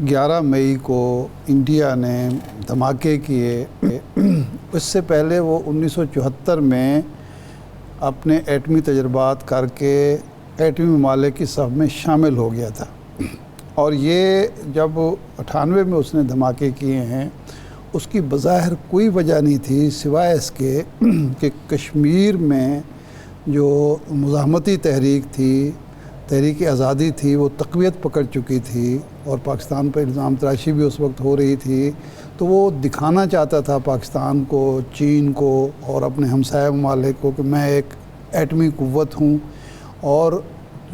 11 مئی کو انڈیا نے دھماکے کیے. اس سے پہلے وہ 1974 میں اپنے ایٹمی تجربات کر کے ایٹمی ممالک کی صف میں شامل ہو گیا تھا. اور یہ جب 98 میں اس نے دھماکے کیے ہیں، اس کی بظاہر کوئی وجہ نہیں تھی سوائے اس کے کہ کشمیر میں جو مزاحمتی تحریک تھی، تحریک آزادی تھی، وہ تقویت پکڑ چکی تھی اور پاکستان پر الزام تراشی بھی اس وقت ہو رہی تھی. تو وہ دکھانا چاہتا تھا پاکستان کو، چین کو اور اپنے ہمسایہ ممالک کو کہ میں ایک ایٹمی قوت ہوں. اور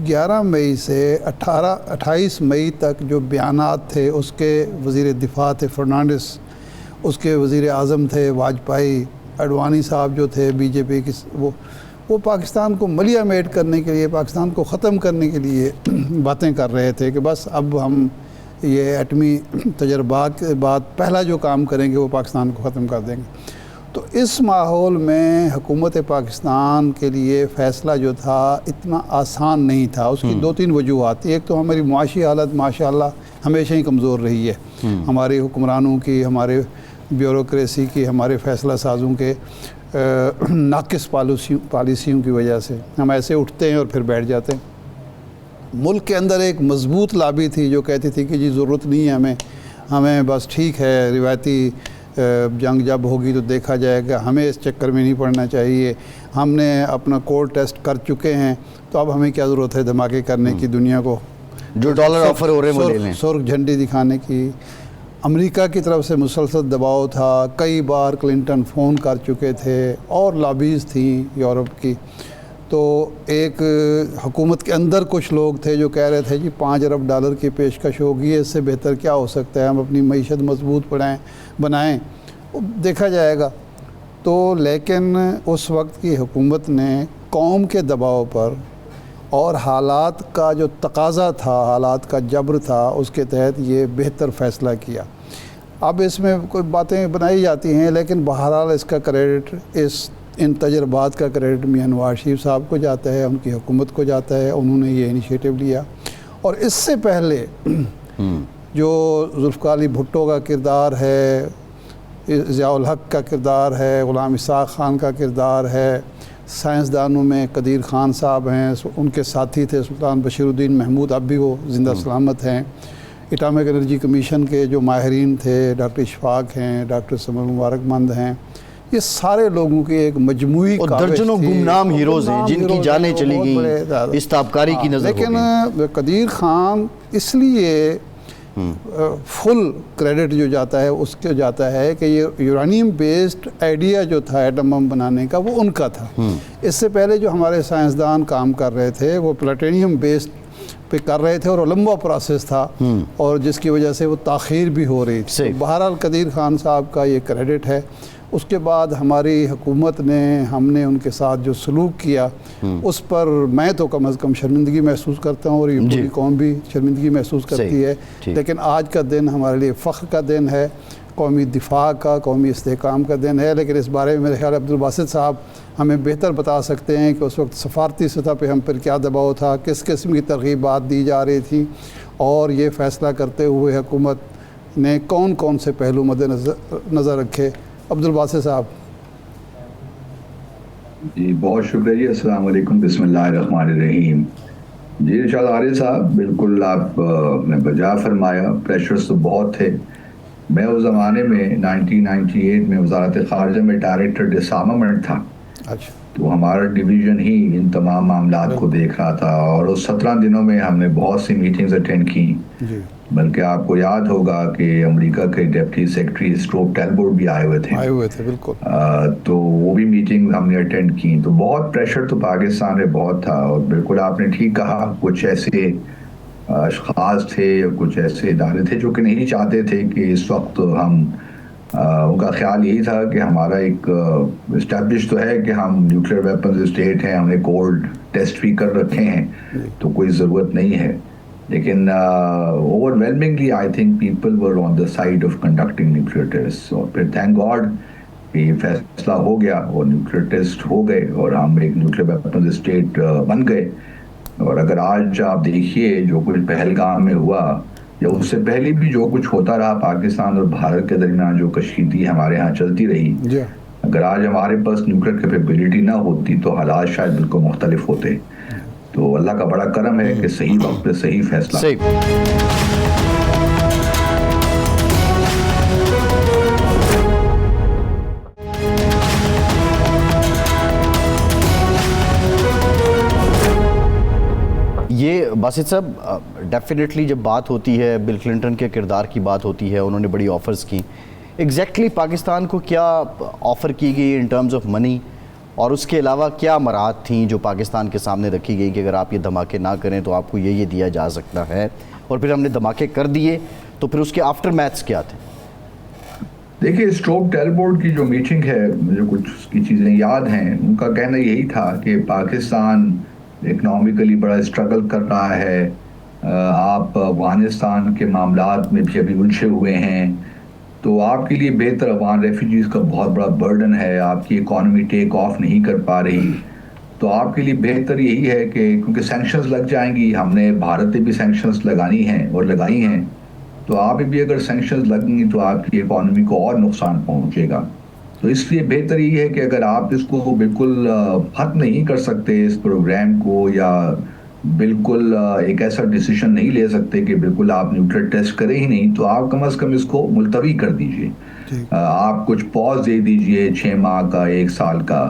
11 مئی سے 28 مئی تک جو بیانات تھے، اس کے وزیر دفاع تھے فرنانڈس، اس کے وزیر اعظم تھے واجپئی، اڈوانی صاحب جو تھے بی جے پی کی، وہ پاکستان کو ملیا میٹ کرنے کے لیے، پاکستان کو ختم کرنے کے لیے باتیں کر رہے تھے کہ بس اب ہم یہ ایٹمی تجربات کے بعد پہلا جو کام کریں گے وہ پاکستان کو ختم کر دیں گے. تو اس ماحول میں حکومت پاکستان کے لیے فیصلہ جو تھا اتنا آسان نہیں تھا. اس کی 2-3 وجوہات. ایک تو ہماری معاشی حالت ماشاءاللہ ہمیشہ ہی کمزور رہی ہے، ہماری حکمرانوں کی، ہمارے بیوروکریسی کی، ہمارے فیصلہ سازوں کے ناقص پالیسیوں کی وجہ سے ہم ایسے اٹھتے ہیں اور پھر بیٹھ جاتے ہیں. ملک کے اندر ایک مضبوط لابی تھی جو کہتی تھی کہ جی ضرورت نہیں ہے ہمیں بس ٹھیک ہے، روایتی جنگ جب ہوگی تو دیکھا جائے گا، ہمیں اس چکر میں نہیں پڑنا چاہیے، ہم نے اپنا کور ٹیسٹ کر چکے ہیں تو اب ہمیں کیا ضرورت ہے دھماکے کرنے کی، دنیا کو جو ڈالر آفر ہو رہے ہیں وہ لے لیں، سرخ جھنڈی دکھانے کی. امریکہ کی طرف سے مسلسل دباؤ تھا، کئی بار کلنٹن فون کر چکے تھے اور لابیز تھیں یورپ کی. تو ایک حکومت کے اندر کچھ لوگ تھے جو کہہ رہے تھے جی $5 ارب کی پیشکش ہوگی، اس سے بہتر کیا ہو سکتا ہے، ہم اپنی معیشت مضبوط بنائیں، دیکھا جائے گا. تو لیکن اس وقت کی حکومت نے قوم کے دباؤ پر اور حالات کا جو تقاضا تھا، حالات کا جبر تھا، اس کے تحت یہ بہتر فیصلہ کیا. اب اس میں کوئی باتیں بنائی جاتی ہیں لیکن بہرحال اس کا کریڈٹ، ان تجربات کا کریڈٹ میاں نواز شریف صاحب کو جاتا ہے، ان کی حکومت کو جاتا ہے. انہوں نے یہ انیشیٹو لیا. اور اس سے پہلے جو ذوالفقار علی بھٹو کا کردار ہے، ضیاء الحق کا کردار ہے، غلام اسحاق خان کا کردار ہے، سائنسدانوں میں قدیر خان صاحب ہیں، ان کے ساتھی تھے سلطان بشیر الدین محمود، اب بھی وہ زندہ سلامت ہیں. اٹامک انرجی کمیشن کے جو ماہرین تھے، ڈاکٹر اشفاق ہیں، ڈاکٹر سمر مبارک مند ہیں، یہ سارے لوگوں کی ایک مجموعی کاوش تھی. درجنوں گمنام ہیروز ہیں جن کی جانیں چلی گئیں اس تابکاری کی نظر. لیکن قدیر خان اس لیے فل کریڈٹ جو جاتا ہے اس کے جاتا ہے کہ یہ یورانیم بیسڈ آئیڈیا جو تھا ایٹم بم بنانے کا وہ ان کا تھا. اس سے پہلے جو ہمارے سائنسدان کام کر رہے تھے وہ پلاٹینیم بیسڈ پہ کر رہے تھے اور لمبا پروسیس تھا اور جس کی وجہ سے وہ تاخیر بھی ہو رہی تھی. بہرحال قدیر خان صاحب کا یہ کریڈٹ ہے. اس کے بعد ہماری حکومت نے، ہم نے ان کے ساتھ جو سلوک کیا اس پر میں تو کم از کم شرمندگی محسوس کرتا ہوں اور یہ پوری قوم بھی شرمندگی محسوس کرتی ہے. لیکن آج کا دن ہمارے لیے فخر کا دن ہے، قومی دفاع کا، قومی استحکام کا دن ہے. لیکن اس بارے میں میرے خیال عبدالباسط صاحب ہمیں بہتر بتا سکتے ہیں کہ اس وقت سفارتی سطح پہ ہم پر کیا دباؤ تھا، کس قسم کی ترغیبات دی جا رہی تھیں اور یہ فیصلہ کرتے ہوئے حکومت نے کون کون سے پہلو مد نظر رکھے. عبدالباسط صاحب. جی بہت شکریہ. السلام علیکم. بسم اللہ الرحمن الرحیم. جی ارشاد عارض صاحب، بالکل آپ نے بجا فرمایا. پریشرز تو بہت تھے. میں اس زمانے میں 1998 میں وزارت خارجہ میں ڈائریکٹر ڈسارمامنٹ تھا. تو ہمارا ڈویژن ہی ان تمام معاملات کو دیکھ رہا تھا اور اس 17 دنوں میں ہم نے بہت سی میٹنگز اٹینڈ کی. بلکہ آپ کو یاد ہوگا کہ امریکہ کے ڈپٹی سیکرٹری اسٹروپ ٹیلبورٹ بھی آئے ہوئے تھے. بالکل. تو وہ بھی میٹنگ ہم نے اٹینڈ کی. تو بہت پریشر تو پاکستان میں بہت تھا اور بالکل آپ نے ٹھیک کہا، کچھ ایسے اشخاص تھے اور کچھ ایسے ادارے تھے جو کہ نہیں چاہتے تھے کہ اس وقت ہم، ان کا خیال یہی تھا کہ ہمارا ایک اسٹیبلش تو ہے کہ ہم نیوکلیئر ویپنز اسٹیٹ ہیں، ہم نے کولڈ ٹیسٹ بھی کر رکھے ہیں تو کوئی ضرورت نہیں ہے. لیکن overwhelmingly I think people were on the side of conducting nuclear test. اور پھر تھینک گاڈ کہ یہ فیصلہ ہو گیا اور نیوکلیئر ٹیسٹ ہو گئے اور ہم ایک نیوکلیئر ویپنز اسٹیٹ بن گئے. اور اگر آج آپ دیکھیے جو کچھ پہلگام میں ہوا یا اس سے پہلے بھی جو کچھ ہوتا رہا پاکستان اور بھارت کے درمیان جو کشیدگی ہمارے ہاں چلتی رہی، اگر آج ہمارے پاس نیوکلیر کیپیبلٹی نہ ہوتی تو حالات شاید بالکل مختلف ہوتے. تو اللہ کا بڑا کرم ہے کہ صحیح وقت پہ صحیح فیصلہ. یہ باسط صاحب ڈیفینیٹلی جب بات ہوتی ہے بل کلنٹن کے کردار کی بات ہوتی ہے، انہوں نے بڑی آفرز کی، ایگزیکٹلی پاکستان کو کیا آفر کی گئی ان ٹرمز آف منی، اور اس کے علاوہ کیا مراحت تھیں جو پاکستان کے سامنے رکھی گئی کہ اگر آپ یہ دھماکے نہ کریں تو آپ کو یہ دیا جا سکتا ہے، اور پھر ہم نے دھماکے کر دیے تو پھر اس کے آفٹر میتھس کیا تھے؟ دیکھیے اسٹروک ٹیلبورٹ کی جو میٹنگ ہے، مجھے کچھ اس کی چیزیں یاد ہیں. ان کا کہنا یہی تھا کہ پاکستان اکنامکلی بڑا اسٹرگل کر رہا ہے، آپ افغانستان کے معاملات میں بھی ابھی الجھے ہوئے ہیں، تو آپ کے لیے بہتر افغان ریفیوجیز کا بہت بڑا برڈن ہے، آپ کی اکانومی ٹیک آف نہیں کر پا رہی، تو آپ کے لیے بہتر یہی ہے کہ کیونکہ سینکشنز لگ جائیں گی، ہم نے بھارت پہ بھی سینکشنز لگانی ہیں اور لگائی ہیں، تو آپ بھی اگر سینکشنز لگیں گی تو آپ کی اکانومی کو اور نقصان پہنچے گا. تو اس لیے بہتر یہ ہے کہ اگر آپ اس کو بالکل ختم نہیں کر سکتے اس پروگرام کو، یا بالکل ایک ایسا ڈیسیشن نہیں لے سکتے کہ بالکل آپ نیوکلیر ٹیسٹ کریں ہی نہیں، تو آپ کم از کم اس کو ملتوی کر دیجئے. آپ کچھ پاز دے دیجئے 6 ماہ کا، 1 سال کا،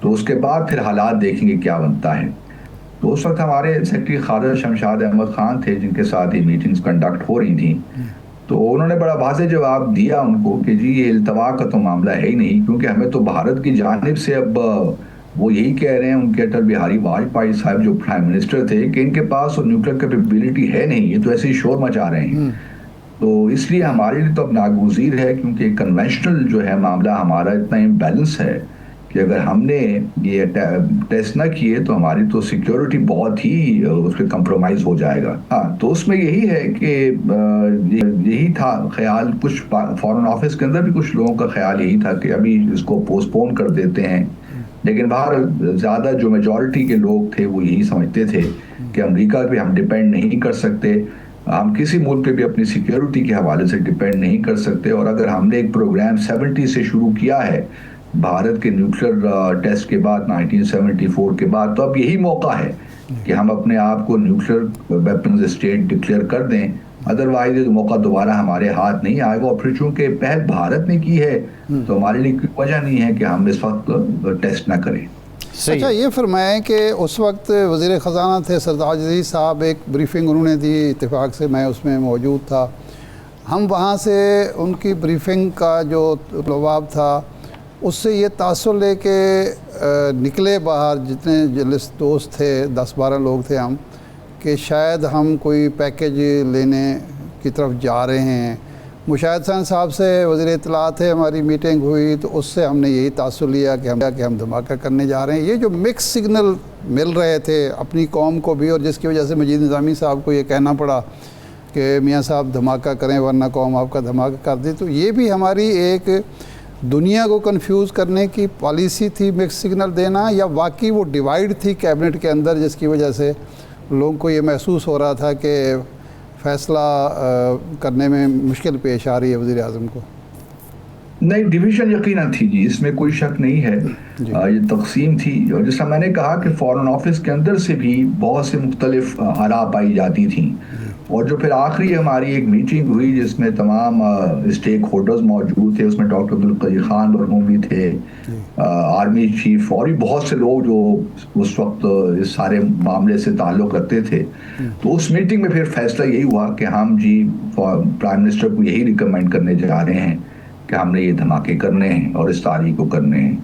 تو اس کے بعد پھر حالات دیکھیں گے کیا بنتا ہے. تو اس وقت ہمارے سیکرٹری خارجہ شمشاد احمد خان تھے جن کے ساتھ یہ میٹنگز کنڈکٹ ہو رہی تھیں. تو انہوں نے بڑا واضح جواب دیا ان کو کہ جی یہ التوا کا تو معاملہ ہے ہی نہیں، کیونکہ ہمیں تو بھارت کی جانب سے اب وہ یہی کہہ رہے ہیں ان کے اٹل بہاری واجپئی صاحب جو پرائم منسٹر تھے کہ ان کے پاس نیوکلیر کیپیبلٹی ہے نہیں، یہ تو ایسے ہی شور مچا رہے ہیں. تو اس لیے ہمارے لیے تو اب ناگزیر ہے، کیونکہ کنونشنل جو ہے معاملہ ہمارا اتنا امبیلنس ہے کہ اگر ہم نے یہ ٹیسٹ نہ کیے تو ہماری تو سیکیورٹی بہت ہی اس پہ کمپرومائز ہو جائے گا. تو اس میں یہی ہے کہ یہی تھا خیال، کچھ فارن آفس کے اندر بھی کچھ لوگوں کا خیال یہی تھا کہ ابھی اس کو پوسٹ پون کر دیتے ہیں، لیکن باہر زیادہ جو میجورٹی کے لوگ تھے وہ یہی سمجھتے تھے کہ امریکہ پہ ہم ڈیپینڈ نہیں کر سکتے، ہم کسی ملک پہ بھی اپنی سیکیورٹی کے حوالے سے ڈیپینڈ نہیں کر سکتے، اور اگر ہم نے ایک پروگرام 70 سے شروع کیا ہے بھارت کے نیوکلیر ٹیسٹ کے بعد 1974 کے بعد، تو اب یہی موقع ہے کہ ہم اپنے آپ کو نیوکلیر ویپنز اسٹیٹ ڈکلیئر کر دیں، ادروائز یہ موقع دوبارہ ہمارے ہاتھ نہیں آئے گا. اور پھر چونکہ پہل بھارت نے کی ہے تو ہمارے لیے کوئی وجہ نہیں ہے کہ ہم اس وقت ٹیسٹ نہ کریں. اچھا یہ فرمائیں کہ اس وقت وزیر خزانہ تھے سردار عزیز صاحب، ایک بریفنگ انہوں نے دی اتفاق سے، میں اس میں موجود تھا. ہم وہاں سے ان کی بریفنگ کا جو لباب تھا اس سے یہ تاثر لے کے نکلے باہر، جتنے جلس دوست تھے 10-12 لوگ تھے ہم، کہ شاید ہم کوئی پیکیج لینے کی طرف جا رہے ہیں. مشاہد حسین صاحب سے وزیر اطلاعات تھے، ہماری میٹنگ ہوئی تو اس سے ہم نے یہی تاثر لیا کہ ہم دھماکہ کرنے جا رہے ہیں. یہ جو مکس سگنل مل رہے تھے اپنی قوم کو بھی، اور جس کی وجہ سے مجید نظامی صاحب کو یہ کہنا پڑا کہ میاں صاحب دھماکہ کریں ورنہ قوم آپ کا دھماکہ کر دی. تو یہ بھی ہماری ایک دنیا کو کنفیوز کرنے کی پالیسی تھی، مکس سگنل دینا، یا واقعی وہ ڈیوائیڈ تھی کیبنٹ کے اندر جس کی وجہ سے لوگوں کو یہ محسوس ہو رہا تھا کہ فیصلہ کرنے میں مشکل پیش آ رہی ہے وزیر اعظم کو؟ نہیں، ڈویژن یقیناً تھی جی، اس میں کوئی شک نہیں ہے. یہ تقسیم تھی، اور جیسا میں نے کہا کہ فارن آفس کے اندر سے بھی بہت سے مختلف آراء پائی جاتی تھیں، اور جو پھر آخری ہماری ایک میٹنگ ہوئی جس میں تمام اسٹیک ہولڈرز موجود تھے، اس میں ڈاکٹر عبدالقدیر خان مرحوم بھی تھے، آرمی چیف، اور بھی بہت سے لوگ جو اس وقت اس سارے معاملے سے تعلق رکھتے تھے. تو اس میٹنگ میں پھر فیصلہ یہی ہوا کہ ہم جی پرائم منسٹر کو یہی ریکمینڈ کرنے جا رہے ہیں کہ ہم نے یہ دھماکے کرنے ہیں اور اس تاریخ کو کرنے ہیں.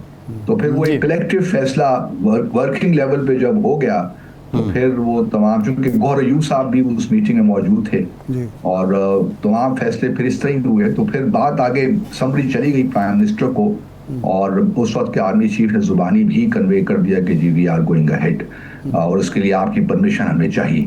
تو پھر وہ ایک کلیکٹیو فیصلہ ورکنگ لیول پہ جب ہو گیا تو پھر وہ تمام، چونکہ گوہر ایوب صاحب بھی اس میٹنگ میں موجود تھے، اور تمام فیصلے پھر اس طرح ہی ہوئے. تو پھر بات آگے سمری چلی گئی پرائم منسٹر کو، اور اس وقت کے آرمی چیف نے زبانی بھی کنوے کر دیا کہ جی وی آر گوئنگ اہیڈ، اور اس کے لیے آپ کی پرمیشن ہمیں چاہیے.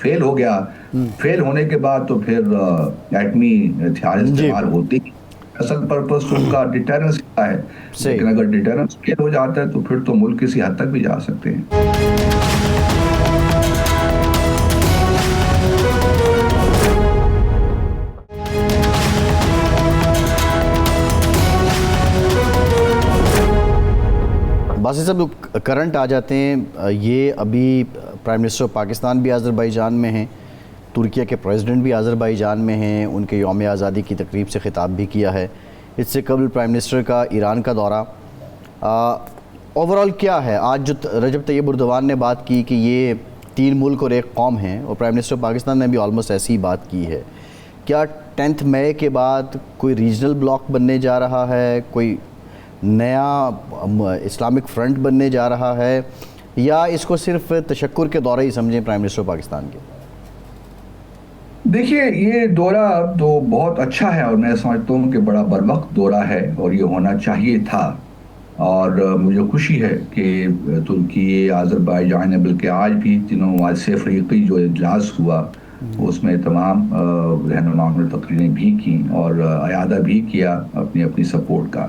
فیل ہو گیا. فیل ہونے کے بعد تو پھر ایٹمی ہتھیار استعمال ہوتے ہی. اصل پرپس تو ان کا ڈیٹرنس کا ہے, لیکن اگر ڈیٹرنس فیل ہو جاتا ہے تو پھر تو ملک کسی حد تک بھی جا سکتے ہیں. باسی صاحب کرنٹ آ جاتے ہیں. یہ ابھی پرائم منسٹر پاکستان بھی آذربائیجان میں ہیں, ترکیہ کے پریزیڈنٹ بھی آذربائیجان میں ہیں, ان کے یوم آزادی کی تقریب سے خطاب بھی کیا ہے. اس سے قبل پرائم منسٹر کا ایران کا دورہ. اوورال کیا ہے, آج جو رجب طیب اردوان نے بات کی کہ یہ 3 ملک اور 1 قوم ہیں, اور پرائم منسٹر پاکستان نے بھی آلموسٹ ایسی ہی بات کی ہے. کیا 10 مئی کے بعد کوئی ریجنل بلاک بننے جا رہا ہے, کوئی نیا اسلامک فرنٹ بننے جا رہا ہے, یا اس کو صرف تشکر کے دورہ ہی سمجھیں پرائم منسٹر پاکستان کے؟ دیکھیے, یہ دورہ تو بہت اچھا ہے اور میں سمجھتا ہوں کہ بڑا بروقت دورہ ہے اور یہ ہونا چاہیے تھا. اور مجھے خوشی ہے کہ ترکی, آذربائیجان, بلکہ آج بھی تینوں ممالک سے افریقی جو اجلاس ہوا اس میں تمام رہنماؤں نے تقریریں بھی کی اور اعادہ بھی کیا اپنی اپنی سپورٹ کا.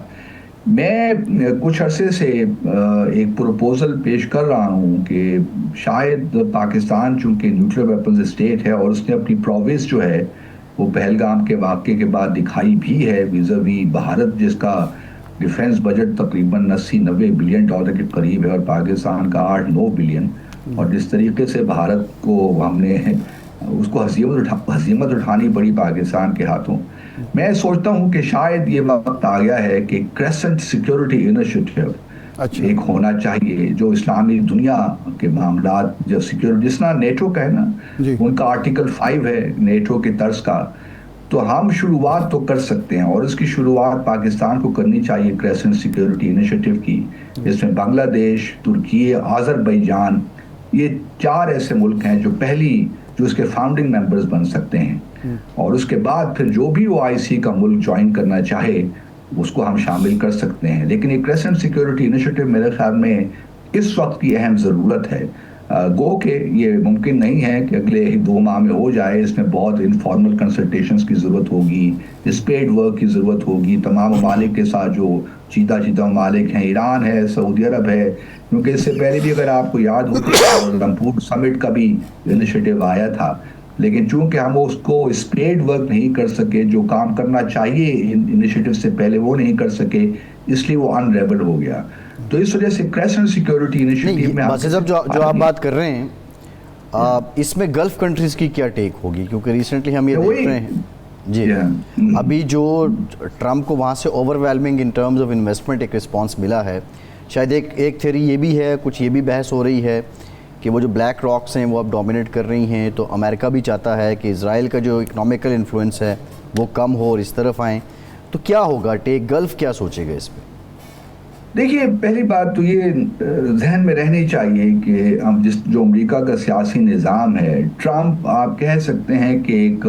میں کچھ عرصے سے ایک پروپوزل پیش کر رہا ہوں کہ شاید پاکستان چونکہ نیوکلیئر ویپنز اسٹیٹ ہے اور اس نے اپنی پروگریس جو ہے وہ پہلگام کے واقعے کے بعد دکھائی بھی ہے ویزاوی بھارت, جس کا ڈیفنس بجٹ تقریباً 80-90 بلین ڈالر کے قریب ہے اور پاکستان کا 8-9 بلین, اور جس طریقے سے بھارت کو ہم نے اس کو ہزیمت اٹھانی پڑی پاکستان کے ہاتھوں. میں سوچتا ہوں کہ شاید یہ وقت آ گیا ہے کہ کریسنٹ سیکیورٹی انیشیٹو ایک ہونا چاہیے جو اسلامی دنیا کے معاملات جو سیکیورٹی, جس طرح نیٹو کا ہے نا, ان کا آرٹیکل 5 ہے نیٹو کے طرز کا, تو ہم شروعات تو کر سکتے ہیں اور اس کی شروعات پاکستان کو کرنی چاہیے کریسنٹ سیکیورٹی انیشیٹو کی. اس میں بنگلہ دیش, ترکی, آذربائیجان, یہ 4 ایسے ملک ہیں جو اس کے فاؤنڈنگ ممبرز بن سکتے ہیں, اور اس کے بعد پھر جو بھی OIC کا ملک جوائن کرنا چاہے اس کو ہم شامل کر سکتے ہیں. لیکن یہ کریسنٹ سیکیورٹی انیشیٹو میرے خیال میں اس وقت کی اہم ضرورت ہے. گو کہ یہ ممکن نہیں ہے کہ اگلے 2 ماہ میں ہو جائے, اس میں بہت انفارمل کنسلٹیشنز کی ضرورت ہوگی, اسپیڈ ورک کی ضرورت ہوگی تمام ممالک کے ساتھ جو چیتا ممالک ہیں, ایران ہے, سعودی عرب ہے, کیونکہ اس سے پہلے بھی اگر آپ کو یاد ہو تو رامپور سمٹ کا بھی انیشیٹو آیا تھا, لیکن چونکہ ہم اس کو اسپیڈ ورک نہیں کر سکے, جو کام کرنا چاہیے انیشیٹو سے پہلے وہ نہیں کر سکے, اس لیے وہ انریبل ہو گیا. تو اس وجہ سے کریسنٹ سیکیورٹی انیشیٹو میں جو آپ بات کر رہے ہیں اس میں گلف کنٹریز کی کیا ٹیک ہوگی, کیونکہ ریسنٹلی ہم یہ دیکھ رہے ہیں جی ابھی جو ٹرمپ کو وہاں سے over whelming in terms of investment ایک رسپانس ملا ہے. شاید ایک تھیوری یہ بھی ہے, کچھ یہ بھی بحث ہو رہی ہے کہ وہ جو بلیک راکس ہیں وہ اب ڈومینیٹ کر رہی ہیں, تو امریکہ بھی چاہتا ہے کہ اسرائیل کا جو اکنامیکل انفلوئنس ہے وہ کم ہو اور اس طرف آئیں. تو کیا ہوگا ٹیک گلف کیا سوچے گا اس پہ؟ دیکھیے, پہلی بات تو یہ ذہن میں رہنی چاہیے کہ ہم جو امریکہ کا سیاسی نظام ہے, ٹرمپ آپ کہہ سکتے ہیں کہ ایک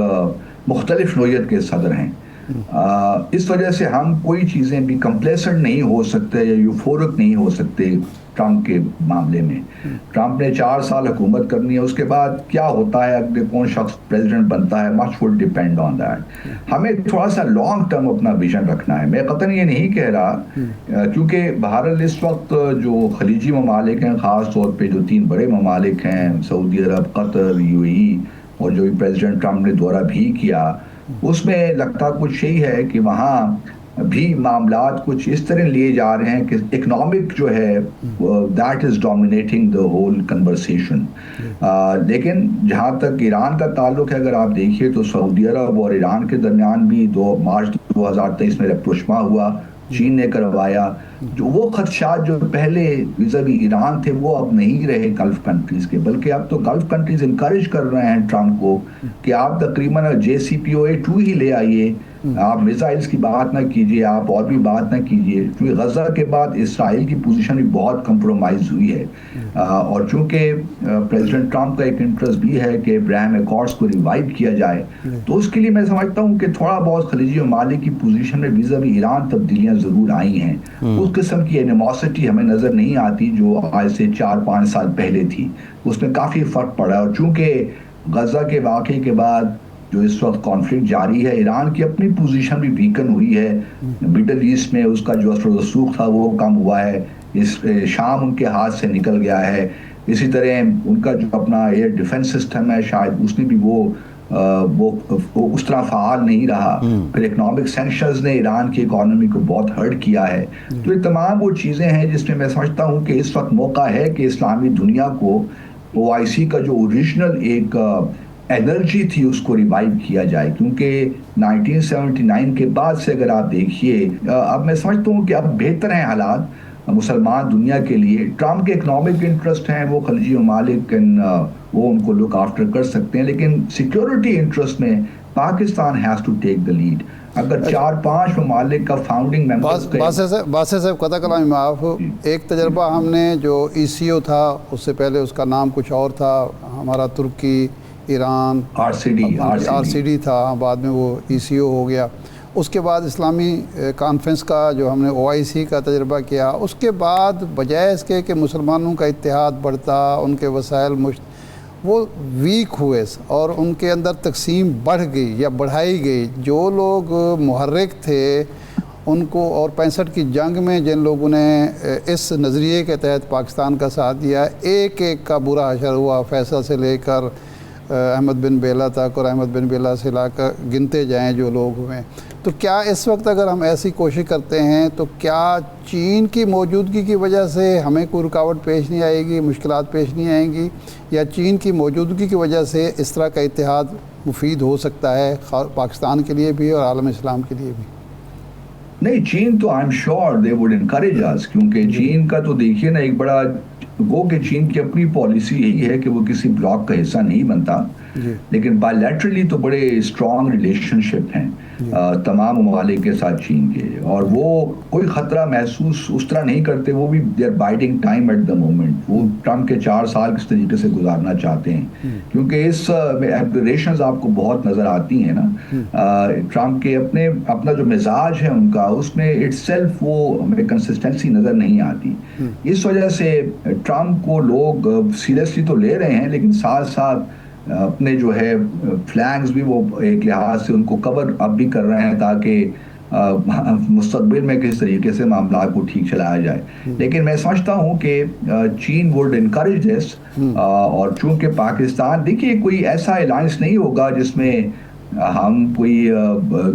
مختلف نوعیت کے صدر ہیں. اس وجہ سے ہم کوئی چیزیں بھی کمپلیسنٹ نہیں ہو سکتے یا یوفورک نہیں ہو سکتے ٹرمپ کے معاملے میں. ٹرمپ نے 4 سال حکومت کرنی ہے, اس کے بعد کیا ہوتا ہے, اگلے کون شخص پریزیڈنٹ بنتا ہے, مچ ول ڈیپینڈ آن دیٹ. ہمیں تھوڑا سا لانگ ٹرم اپنا ویژن رکھنا ہے. میں قطعاً یہ نہیں کہہ رہا کیونکہ بہرحال اس وقت جو خلیجی ممالک ہیں, خاص طور پہ جو 3 بڑے ممالک ہیں, سعودی عرب, قطر, UAE, اور جو پریزیڈنٹ ٹرمپ نے دورہ بھی کیا, اس میں لگتا کچھ یہی ہے کہ وہاں بھی معاملات کچھ اس طرح لیے جا رہے ہیں کہ اکنامک جو ہے that is dominating the whole conversation. لیکن جہاں تک ایران کا تعلق ہے, اگر آپ دیکھیے تو سعودی عرب اور ایران کے درمیان بھی مارچ 2023 میں رپروشما ہوا, چین نے کروایا. جو وہ خدشات جو پہلے ویزاوی ایران تھے وہ اب نہیں رہے گلف کنٹریز کے, بلکہ اب تو گلف کنٹریز انکریج کر رہے ہیں ٹرمپ کو کہ آپ تقریباً JCPOA 2 ہی لے آئیے, آپ میزائلز کی بات نہ کیجیے, آپ اور بھی بات نہ کیجیے, کیونکہ غزہ کے بعد اسرائیل کی پوزیشن بھی بہت کمپرومائز ہوئی ہے. اور چونکہ پریزیڈنٹ ٹرمپ کا ایک انٹرسٹ بھی ہے کہ ابراہیم اکارڈز کو ریوائیو کیا جائے, تو اس کے لیے میں سمجھتا ہوں کہ تھوڑا بہت خلیجی ممالک کی پوزیشن میں ویزاوی ایران تبدیلیاں ضرور آئی ہیں. اس قسم کی اینیموسٹی ہمیں نظر نہیں آتی جو آج سے 4-5 سال پہلے تھی, اس میں کافی فرق پڑا. اور چونکہ غزہ کے واقعے کے بعد جو اس وقت کانفلکٹ جاری ہے، ایران کی اپنی پوزیشن بھی ویکن ہوئی ہے، مڈل ایسٹ میں اس کا جو اثر و رسوخ تھا وہ کم ہوا ہے، شام ان کے ہاتھ سے نکل گیا ہے، اسی طرح ان کا جو اپنا ایئر ڈیفنس سسٹم ہے شاید اس میں بھی وہ اس طرح فعال نہیں رہا، پھر اکنامک سینکشنز نے ایران کی اکانومی کو بہت ہرٹ کیا ہے. تو یہ تمام وہ چیزیں ہیں جس میں سمجھتا ہوں کہ اس وقت موقع ہے کہ اسلامی دنیا کو OIC کا جو اوریجنل ایک انرجی تھی اس کو ریوائیو کیا جائے، کیونکہ 1979 کے بعد سے اگر آپ دیکھیے اب میں سمجھتا ہوں کہ اب بہتر ہیں حالات مسلمان دنیا کے لیے. ٹرمپ کے اکنامک انٹرسٹ ہیں، وہ خلیجی ممالک وہ ان کو لک آفٹر کر سکتے ہیں، لیکن سیکیورٹی انٹرسٹ میں Pakistan has to take the lead. اگر 4-5 ممالک کا فاؤنڈنگ ممبرز باسط صاحب قطع کلام معاف، ایک تجربہ ہم نے جو ECO تھا اس سے پہلے اس کا نام کچھ اور تھا، ہمارا ترکی، ایران، RCD تھا، بعد میں وہ ECO ہو گیا. اس کے بعد اسلامی کانفرنس کا جو ہم نے OIC کا تجربہ کیا، اس کے بعد بجائے اس کے کہ مسلمانوں کا اتحاد بڑھتا، ان کے وسائل وہ ویک ہوئے اور ان کے اندر تقسیم بڑھ گئی یا بڑھائی گئی. جو لوگ محرک تھے ان کو، اور 65 کی جنگ میں جن لوگوں نے اس نظریے کے تحت پاکستان کا ساتھ دیا، ایک ایک کا برا حشر ہوا، فیصل سے لے کر احمد بن بیلا تک، اور احمد بن بیلا سے لا کر گنتے جائیں جو لوگ ہوئے. تو کیا اس وقت اگر ہم ایسی کوشش کرتے ہیں تو کیا چین کی موجودگی کی وجہ سے ہمیں کوئی رکاوٹ پیش نہیں آئے گی، مشکلات پیش نہیں آئیں گی، یا چین کی موجودگی کی وجہ سے اس طرح کا اتحاد مفید ہو سکتا ہے پاکستان کے لیے بھی اور عالم اسلام کے لیے بھی؟ نہیں، چین تو I am sure they would encourage us, کیونکہ چین کا تو دیکھیے نا ایک بڑا وہ کہ چین کی اپنی پالیسی یہی ہے کہ وہ کسی بلاک کا حصہ نہیں بنتا، لیکن بائی لیٹرلی تو بڑے اسٹرانگ ریلیشن شپ ہیں تمام ممالک کے ساتھ چین کے، اور وہ کوئی خطرہ محسوس اس طرح نہیں کرتے. وہ بھی they are biding time at the moment. وہ ٹرمپ کے 4 سال کس طریقے سے گزارنا چاہتے ہیں، کیونکہ اس ایبریشنز آپ کو بہت نظر آتی ہیں نا. ٹرمپ کے اپنا جو مزاج ہے ان کا، اس میں اٹ سیلف وہ ہمیں کنسسٹنسی نظر نہیں آتی. اس وجہ سے ٹرمپ کو لوگ سیریسلی تو لے رہے ہیں، لیکن ساتھ ساتھ اپنے جو ہے فلینگز بھی وہ ایک لحاظ سے ان کو کور اپ بھی کر رہے ہیں تاکہ مستقبل میں کس طریقے سے معاملات کو ٹھیک چلایا جائے. لیکن میں سمجھتا ہوں کہ چین وڈ انکریج دس، اور چونکہ پاکستان دیکھیے کوئی ایسا الائنس نہیں ہوگا جس میں ہم کوئی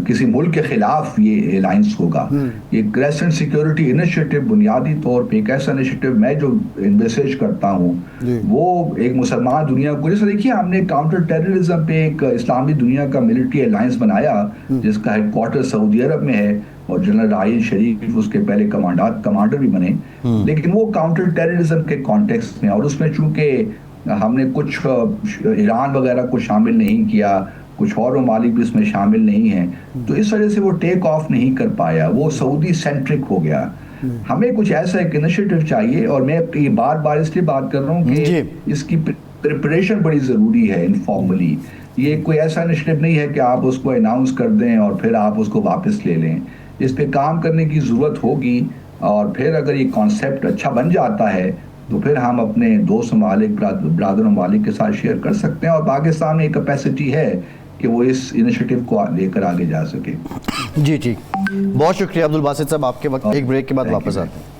کسی ملک کے خلاف یہ الائنس ہوگا. یہ کریسنٹ سیکیورٹی انیشیٹو بنیادی طور پہ ایک ایسا انیشیٹو میں جو انویسیج کرتا ہوں وہ ایک مسلمان دنیا کو، جیسے دیکھیے ہم نے کاؤنٹر ٹیررزم پہ ایک اسلامی دنیا کا ملٹری الائنس بنایا جس کا ہیڈ کوارٹر سعودی عرب میں ہے، اور جنرل راحیل شریف اس کے پہلے کمانڈر بھی بنے، لیکن وہ کاؤنٹر ٹیررزم کے کانٹیکسٹ میں، اور اس میں چونکہ ہم نے کچھ ایران وغیرہ کو شامل نہیں کیا، کچھ اور ممالک بھی اس میں شامل نہیں ہیں، تو اس وجہ سے وہ ٹیک آف نہیں کر پایا، وہ سعودی سینٹرک ہو گیا. ہمیں کچھ ایسا ایک انیشیٹو چاہیے، اور میں یہ بار بار اس لیے بات کر رہا ہوں کہ اس کی پریپریشن بڑی ضروری ہے انفارملی. یہ کوئی ایسا انیشیٹو نہیں ہے کہ آپ اس کو اناؤنس کر دیں اور پھر آپ اس کو واپس لے لیں. اس پہ کام کرنے کی ضرورت ہوگی، اور پھر اگر یہ کانسیپٹ اچھا بن جاتا ہے تو پھر ہم اپنے دوست ممالک، برادر ممالک کے ساتھ شیئر کر سکتے ہیں، اور پاکستان میں کیپیسٹی ہے کہ وہ اس انیشیٹو کو لے کر آگے جا سکے. جی بہت شکریہ عبدالباسط صاحب، آپ کے وقت ایک بریک کے بعد واپس آتے ہیں.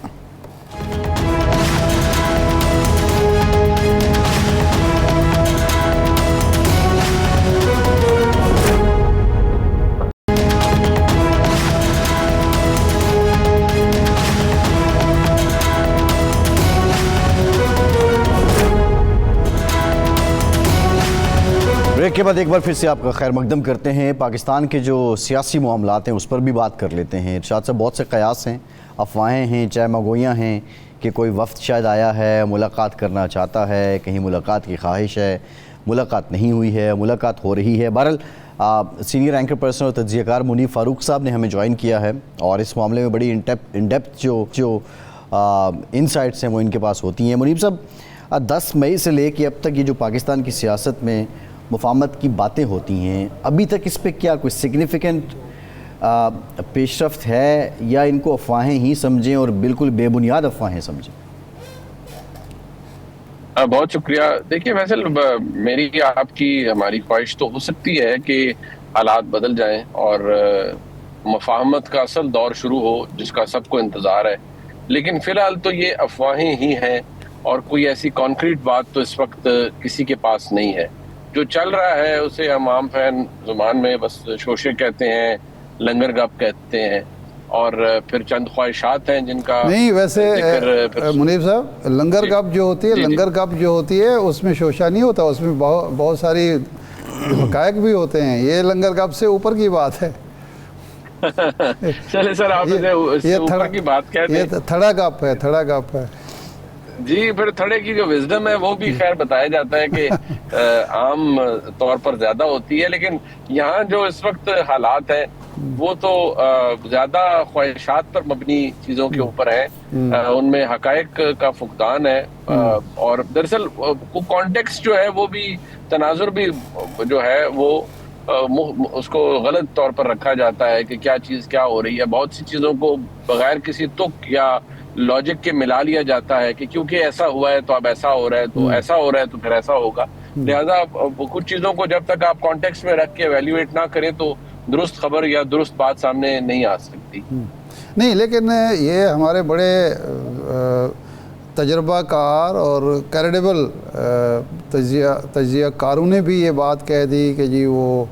بریک کے بعد ایک بار پھر سے آپ کا خیر مقدم کرتے ہیں. پاکستان کے جو سیاسی معاملات ہیں اس پر بھی بات کر لیتے ہیں. ارشاد صاحب، بہت سے قیاس ہیں، افواہیں ہیں، چائے مگویاں ہیں کہ کوئی وفد شاید آیا ہے، ملاقات کرنا چاہتا ہے، کہیں ملاقات کی خواہش ہے، ملاقات نہیں ہوئی ہے، ملاقات ہو رہی ہے. بہرحال سینئر اینکر پرسن اور تجزیہ کار منیب فاروق صاحب نے ہمیں جوائن کیا ہے، اور اس معاملے میں بڑی ان ڈیپتھ جو انسائٹس ہیں وہ ان کے پاس ہوتی ہیں. منیب صاحب، 10 مئی سے لے کے اب تک یہ جو پاکستان کی سیاست میں مفاہمت کی باتیں ہوتی ہیں، ابھی تک اس پہ کیا کوئی سگنیفیکنٹ پیش رفت ہے، یا ان کو افواہیں ہی سمجھیں اور بالکل بے بنیاد افواہیں سمجھیں؟ بہت شکریہ. دیکھیے فیصل، میری آپ کی ہماری خواہش تو ہو سکتی ہے کہ حالات بدل جائیں اور مفاہمت کا اصل دور شروع ہو جس کا سب کو انتظار ہے، لیکن فی الحال تو یہ افواہیں ہی ہیں اور کوئی ایسی کانکریٹ بات تو اس وقت کسی کے پاس نہیں ہے. جو چل رہا ہے اسے ہم عام فین زبان میں بس شوشے کہتے ہیں، لنگر گپ کہتے ہیں، اور پھر چند خواہشات ہیں جن کا نہیں ویسے ذکر منیب صاحب، لنگر گپ جو ہوتی ہے، لنگر گپ جو ہوتی ہے اس میں شوشہ نہیں ہوتا، اس میں بہت ساری حقائق بھی ہوتے ہیں. یہ لنگر گپ سے اوپر کی بات ہے. چلے سر، آپ اسے اوپر کی بات کہتے ہیں. یہ تھڑا گپ ہے، تھڑا گپ ہے. جی، پھر تھڑے کی جو وزڈم ہے وہ بھی خیر بتایا جاتا ہے کہ عام طور پر زیادہ ہوتی ہے، لیکن یہاں جو اس وقت حالات ہیں وہ تو زیادہ خواہشات پر مبنی چیزوں کے اوپر ہیں. ان میں حقائق کا فقدان ہے، اور دراصل کانٹیکسٹ جو ہے وہ بھی، تناظر بھی جو ہے وہ اس کو غلط طور پر رکھا جاتا ہے کہ کیا چیز کیا ہو رہی ہے. بہت سی چیزوں کو بغیر کسی تک یا لاجک کے ملا لیا جاتا ہے کہ کیونکہ ایسا ہوا ہے تو اب ایسا ہو رہا ہے، تو ایسا ہو رہا ہے تو پھر ایسا ہوگا. لہٰذا کچھ چیزوں کو جب تک آپ کانٹیکسٹ میں رکھ کے ایویلیویٹ نہ کریں تو درست خبر یا درست بات سامنے نہیں آ سکتی. نہیں، لیکن یہ ہمارے بڑے تجربہ کار اور کریڈیبل تجزیہ کاروں نے بھی یہ بات کہہ دی کہ جی وہ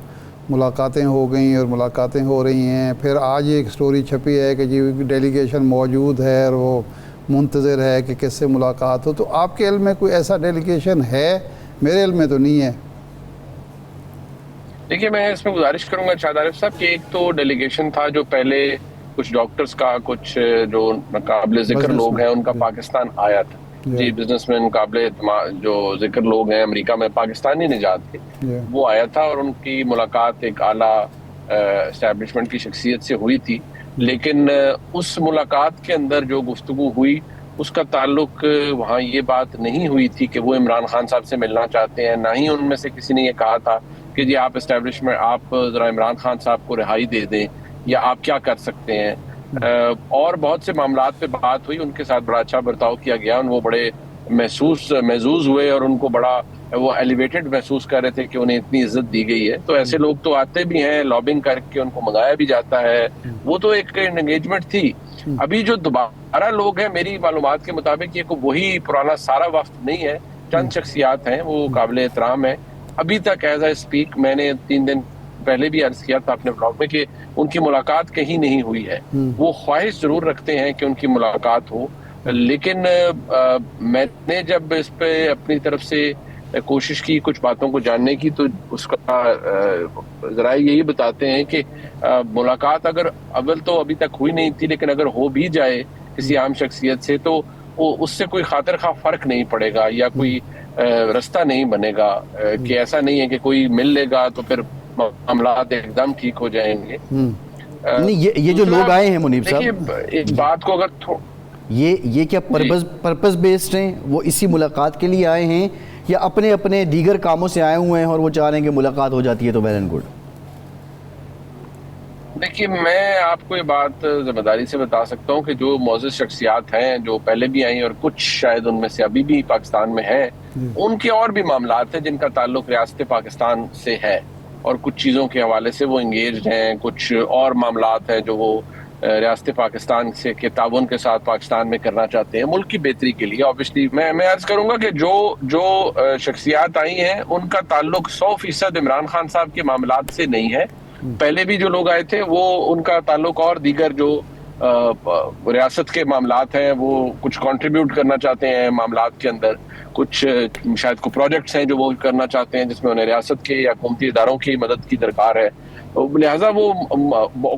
ملاقاتیں ہو گئیں اور ملاقاتیں ہو رہی ہیں. پھر آج ایک سٹوری چھپی ہے کہ جی ڈیلیگیشن موجود ہے اور وہ منتظر ہے کہ کس سے ملاقات ہو. تو آپ کے علم میں کوئی ایسا ڈیلیگیشن ہے؟ میرے علم میں تو نہیں ہے. دیکھیے، میں اس میں گزارش کروں گا شاہد عارف صاحب کہ ایک تو ڈیلیگیشن تھا جو پہلے کچھ ڈاکٹرز کا، کچھ جو قابل ذکر لوگ ہیں ان کا پاکستان آیا تھا. جی، بزنس مین قابل جو ذکر لوگ ہیں امریکہ میں پاکستانی نژاد کے، وہ آیا تھا اور ان کی ملاقات ایک اعلیٰ اسٹیبلشمنٹ کی شخصیت سے ہوئی تھی. لیکن اس ملاقات کے اندر جو گفتگو ہوئی اس کا تعلق وہاں یہ بات نہیں ہوئی تھی کہ وہ عمران خان صاحب سے ملنا چاہتے ہیں. نہ ہی ان میں سے کسی نے یہ کہا تھا کہ جی آپ اسٹیبلشمنٹ، آپ ذرا عمران خان صاحب کو رہائی دے دیں یا آپ کیا کر سکتے ہیں. اور بہت سے معاملات پہ بات ہوئی، ان کے ساتھ بڑا اچھا برتاؤ کیا گیا، وہ بڑے محظوظ ہوئے اور ان کو بڑا وہ ایلیویٹڈ محسوس کر رہے تھے کہ انہیں اتنی عزت دی گئی ہے. تو ایسے لوگ تو آتے بھی ہیں، لابنگ کر کے ان کو منگایا بھی جاتا ہے. وہ تو ایک انگیجمنٹ تھی. ابھی جو دوبارہ لوگ ہیں میری معلومات کے مطابق یہ وہی پرانا سارا وفد نہیں ہے، چند شخصیات ہیں وہ قابل احترام ہیں. ابھی تک ایز اے اسپیک، میں نے 3 دن پہلے بھی عرض کیا تھا اپنے بلاگ میں کہ ان کی ملاقات کہیں نہیں ہوئی ہے. وہ خواہش ضرور رکھتے ہیں کہ ان کی ملاقات ہو، لیکن میں نے جب اس پہ اپنی طرف سے کوشش کی کچھ باتوں کو جاننے کی تو اس کا ذرائع یہی بتاتے ہیں کہ ملاقات اگر اول تو ابھی تک ہوئی نہیں تھی، لیکن اگر ہو بھی جائے کسی عام شخصیت سے تو اس سے کوئی خاطر خواہ فرق نہیں پڑے گا یا کوئی رستہ نہیں بنے گا. کہ ایسا نہیں ہے کہ کوئی مل لے گا تو پھر معاملات ایک دم ٹھیک ہو جائیں گے. نہیں، یہ جو لوگ آئے ہیں منیب صاحب، ایک بات کو اگر یہ کیا پرپز بیسڈ ہیں؟ وہ اسی ملاقات کے لیے آئے ہیں یا اپنے اپنے دیگر کاموں سے آئے ہوئے ہیں اور وہ چاہ رہے ہیں کہ ملاقات ہو جاتی ہے تو ویل اینڈ گڈ؟ دیکھیے، میں آپ کو یہ بات ذمہ داری سے بتا سکتا ہوں کہ جو معزز شخصیات ہیں جو پہلے بھی آئیں اور کچھ شاید ان میں سے ابھی بھی پاکستان میں ہیں، ان کے اور بھی معاملات ہیں جن کا تعلق ریاست پاکستان سے ہے اور کچھ چیزوں کے حوالے سے وہ انگیجڈ ہیں. کچھ اور معاملات ہیں جو وہ ریاست پاکستان سے کے تعاون کے ساتھ پاکستان میں کرنا چاہتے ہیں ملک کی بہتری کے لیے. آبویسلی میں عرض کروں گا کہ جو شخصیات آئی ہیں ان کا تعلق 100% عمران خان صاحب کے معاملات سے نہیں ہے. پہلے بھی جو لوگ آئے تھے وہ ان کا تعلق اور دیگر جو ریاست کے معاملات ہیں وہ کچھ کنٹریبیوٹ کرنا چاہتے ہیں معاملات کے اندر. کچھ شاید کو پروجیکٹس ہیں جو وہ کرنا چاہتے ہیں جس میں انہیں ریاست کے یا حکومتی اداروں کی مدد کی درکار ہے. لہٰذا وہ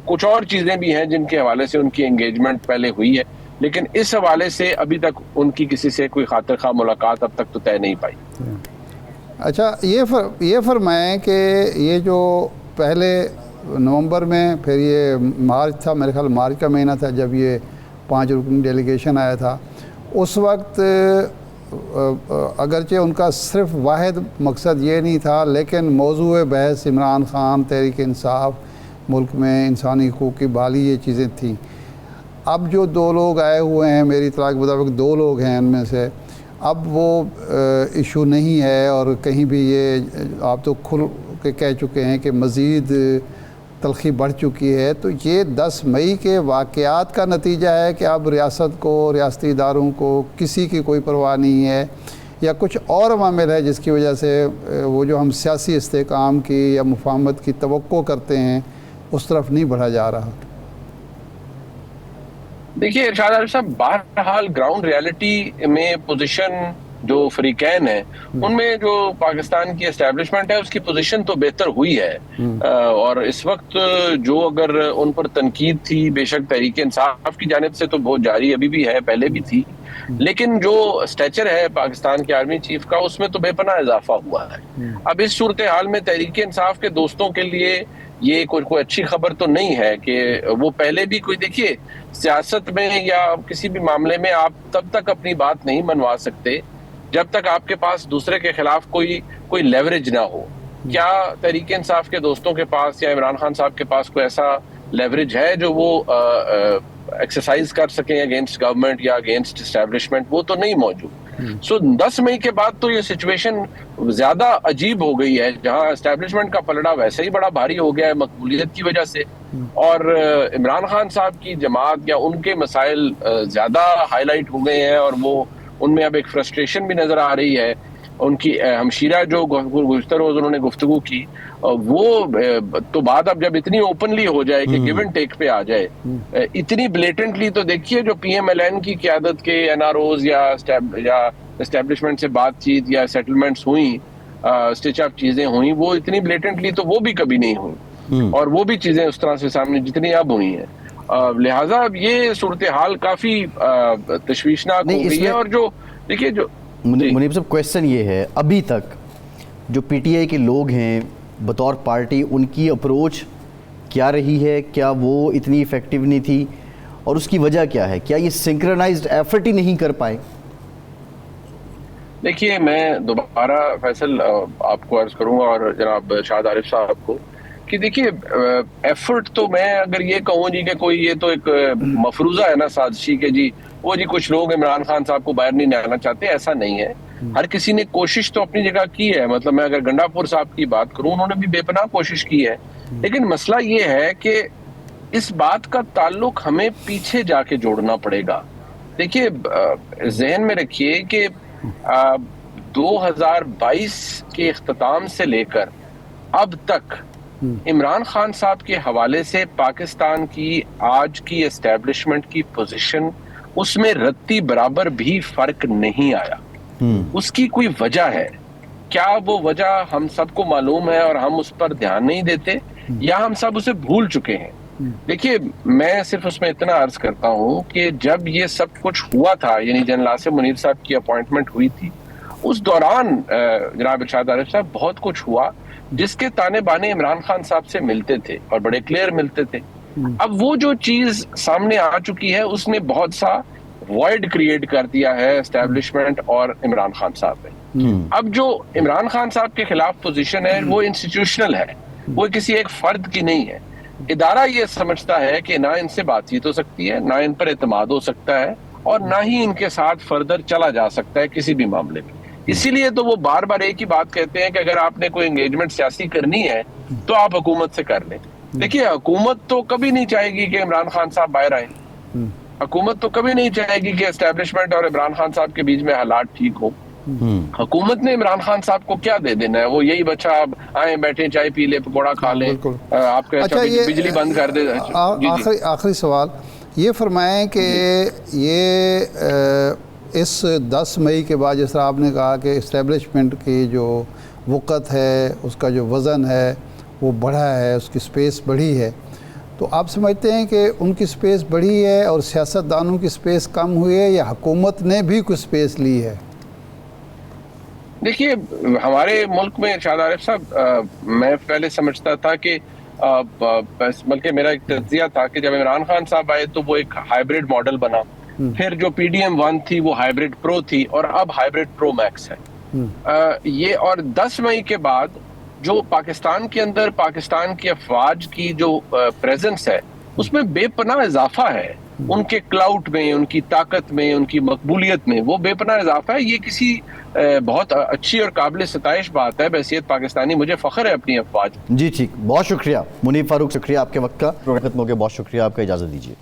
کچھ اور چیزیں بھی ہیں جن کے حوالے سے ان کی انگیجمنٹ پہلے ہوئی ہے، لیکن اس حوالے سے ابھی تک ان کی کسی سے کوئی خاطر خواہ ملاقات اب تک تو طے نہیں پائی. اچھا، یہ فرمائیں کہ یہ جو پہلے نومبر میں، پھر یہ مارچ تھا، میرے خیال مارچ کا مہینہ تھا جب یہ 5 رکنی ڈیلیگیشن آیا تھا، اس وقت اگرچہ ان کا صرف واحد مقصد یہ نہیں تھا، لیکن موضوع بحث عمران خان، تحریک انصاف، ملک میں انسانی حقوق کی بحالی، یہ چیزیں تھیں. اب جو 2 لوگ آئے ہوئے ہیں، میری اطلاع کے مطابق 2 لوگ ہیں ان میں سے، اب وہ ایشو نہیں ہے، اور کہیں بھی یہ آپ تو کھل کے کہہ چکے ہیں کہ مزید تلخی بڑھ چکی ہے. تو یہ 10 مئی کے واقعات کا نتیجہ ہے کہ اب ریاست کو، ریاستی اداروں کو کسی کی کوئی پرواہ نہیں ہے، یا کچھ اور عوامل ہے جس کی وجہ سے وہ جو ہم سیاسی استحکام کی یا مفاہمت کی توقع کرتے ہیں اس طرف نہیں بڑھا جا رہا؟ دیکھیے ارشاد عارف صاحب، بہرحال گراؤنڈ ریالٹی میں پوزیشن جو فریقین ہیں ان میں جو پاکستان کی اسٹیبلشمنٹ ہے اس کی پوزیشن تو بہتر ہوئی ہے، اور اس وقت جو اگر ان پر تنقید تھی بے شک تحریک انصاف کی جانب سے تو بہت جاری ابھی بھی ہے، پہلے بھی تھی، لیکن جو اسٹیچر ہے پاکستان کے آرمی چیف کا اس میں تو بے پناہ اضافہ ہوا ہے. اب اس صورتحال میں تحریک انصاف کے دوستوں کے لیے یہ کوئی اچھی خبر تو نہیں ہے کہ وہ پہلے بھی کوئی، دیکھیے سیاست میں یا کسی بھی معاملے میں آپ تب تک اپنی بات نہیں منوا سکتے جب تک آپ کے پاس دوسرے کے خلاف کوئی لیوریج نہ ہو. کیا تحریک انصاف کے دوستوں کے پاس یا عمران خان صاحب کے پاس کوئی ایسا لیوریج ہے جو وہ ایکسرسائز کر سکیں اگینسٹ گورنمنٹ یا اگینسٹ اسٹیبلشمنٹ؟ وہ تو نہیں موجود. سو 10 مئی کے بعد تو یہ سچویشن زیادہ عجیب ہو گئی ہے، جہاں اسٹیبلشمنٹ کا پلڑا ویسے ہی بڑا بھاری ہو گیا ہے مقبولیت کی وجہ سے، اور عمران خان صاحب کی جماعت یا ان کے مسائل زیادہ ہائی لائٹ ہو گئے ہیں، اور وہ ان میں اب ایک فرسٹریشن بھی نظر آ رہی ہے. ان کی ہمشیرہ جو گزشتہ روز انہوں نے گفتگو کی، وہ تو بات اب جب اتنی اوپنلی ہو جائے کہ گیو اینڈ ٹیک پہ آ جائے، اتنی بلیٹنٹلی، تو دیکھیے جو پی ایم ایل این کی قیادت کے این آر اوز یا اسٹیبلشمنٹ سے بات چیت یا سیٹلمنٹس ہوئیں، اسٹچ اپ چیزیں ہوئیں، وہ اتنی بلیٹنٹلی تو وہ بھی کبھی نہیں ہوئی، اور وہ بھی چیزیں اس طرح سے سامنے جتنی اب ہوئی ہیں. لہٰذا اب یہ صورتحال کافی تشویشناک ہو گئی ہے. اور جو دیکھیے جو منیب صاحب کویسچن یہ ہے، ابھی تک جو پی ٹی آئی کے لوگ ہیں بطور پارٹی، ان کی اپروچ کیا رہی ہے؟ کیا وہ اتنی افیکٹو نہیں تھی اور اس کی وجہ کیا ہے؟ کیا یہ سنکرنائزڈ ایفرٹ ہی نہیں کر پائے؟ دیکھیے میں دوبارہ فیصل آپ کو عرض کروں گا اور جناب شاہد عارف صاحب کو کہ دیکھیے ایفرٹ تو میں اگر یہ کہوں جی کہ کوئی یہ تو ایک مفروضہ ہے نا سازشی کہ جی وہ جی کچھ لوگ عمران خان صاحب کو باہر نہیں نکالنا چاہتے، ایسا نہیں ہے. ہر کسی نے کوشش تو اپنی جگہ کی ہے. مطلب میں اگر گنڈا پور صاحب کی بات کروں، انہوں نے بھی بے پناہ کوشش کی ہے، لیکن مسئلہ یہ ہے کہ اس بات کا تعلق ہمیں پیچھے جا کے جوڑنا پڑے گا. دیکھیے ذہن میں رکھیے کہ 2022 کے اختتام سے لے کر اب تک عمران خان صاحب کے حوالے سے پاکستان کی آج کی اسٹیبلشمنٹ کی پوزیشن، اس میں رتی برابر بھی فرق نہیں آیا. اس کی کوئی وجہ ہے؟ کیا وہ وجہ ہم سب کو معلوم ہے اور ہم اس پر دھیان نہیں دیتے، یا ہم سب اسے بھول چکے ہیں؟ دیکھیے میں صرف اس میں اتنا عرض کرتا ہوں کہ جب یہ سب کچھ ہوا تھا، یعنی جنرل آصف منیر صاحب کی اپوائنٹمنٹ ہوئی تھی، اس دوران جناب ارشاد عارف صاحب بہت کچھ ہوا جس کے تانے بانے عمران خان صاحب سے ملتے تھے اور بڑے کلیئر ملتے تھے. اب وہ جو چیز سامنے آ چکی ہے اس نے بہت سا وائڈ کریٹ کر دیا ہے اسٹیبلشمنٹ اور عمران خان صاحب میں. اب جو عمران خان صاحب کے خلاف پوزیشن ہے وہ انسٹیٹیوشنل ہے، وہ کسی ایک فرد کی نہیں ہے. ادارہ یہ سمجھتا ہے کہ نہ ان سے بات چیت ہو سکتی ہے، نہ ان پر اعتماد ہو سکتا ہے، اور نہ ہی ان کے ساتھ فردر چلا جا سکتا ہے کسی بھی معاملے میں. اسی لیے تو وہ بار بار ایک ہی بات کہتے ہیں کہ اگر آپ نے کوئی انگیجمنٹ سیاسی کرنی ہے تو آپ حکومت سے کر لیں. دیکھیے حکومت تو کبھی نہیں چاہے گی کہ عمران خان صاحب باہر آئیں، حکومت تو کبھی نہیں چاہے گی کہ اسٹیبلشمنٹ اور عمران خان صاحب کے بیچ میں حالات ٹھیک ہو. حکومت نے عمران خان صاحب کو کیا دے دینا ہے؟ وہ یہی بچہ اب آئیں بیٹھیں چائے پی لے پکوڑا کھا لیں، آپ کا بجلی بند کر دے. آخری سوال یہ فرمائیں کہ یہ اس 10 مئی کے بعد جس طرح آپ نے کہا کہ اسٹیبلشمنٹ کی جو وقت ہے، اس کا جو وزن ہے وہ بڑھا ہے، اس کی سپیس بڑھی ہے، تو آپ سمجھتے ہیں کہ ان کی سپیس بڑھی ہے اور سیاستدانوں کی سپیس کم ہوئی ہے، یا حکومت نے بھی کچھ سپیس لی ہے؟ دیکھیے ہمارے ملک میں شاہد عارف صاحب میں پہلے سمجھتا تھا کہ بلکہ میرا ایک تجزیہ تھا کہ جب عمران خان صاحب آئے تو وہ ایک ہائیبریڈ ماڈل بنا، پھر جو پی ڈی ایم 1 تھی وہ ہائیبریڈ پرو تھی، اور اب ہائیبریڈ پرو میکس ہے. یہ اور 10 مئی کے بعد جو پاکستان کے اندر پاکستان کی افواج کی جو پریزنس ہے اس میں بے پناہ اضافہ ہے. ان کے کلاؤٹ میں، ان کی طاقت میں، ان کی مقبولیت میں وہ بے پناہ اضافہ ہے. یہ کسی بہت اچھی اور قابل ستائش بات ہے. بحیثیت پاکستانی مجھے فخر ہے اپنی افواج. جی ٹھیک، بہت شکریہ منیب فاروق، شکریہ آپ کے وقت کا. پروگرام ختم ہو گیا، بہت شکریہ آپ کا، اجازت دیجیے.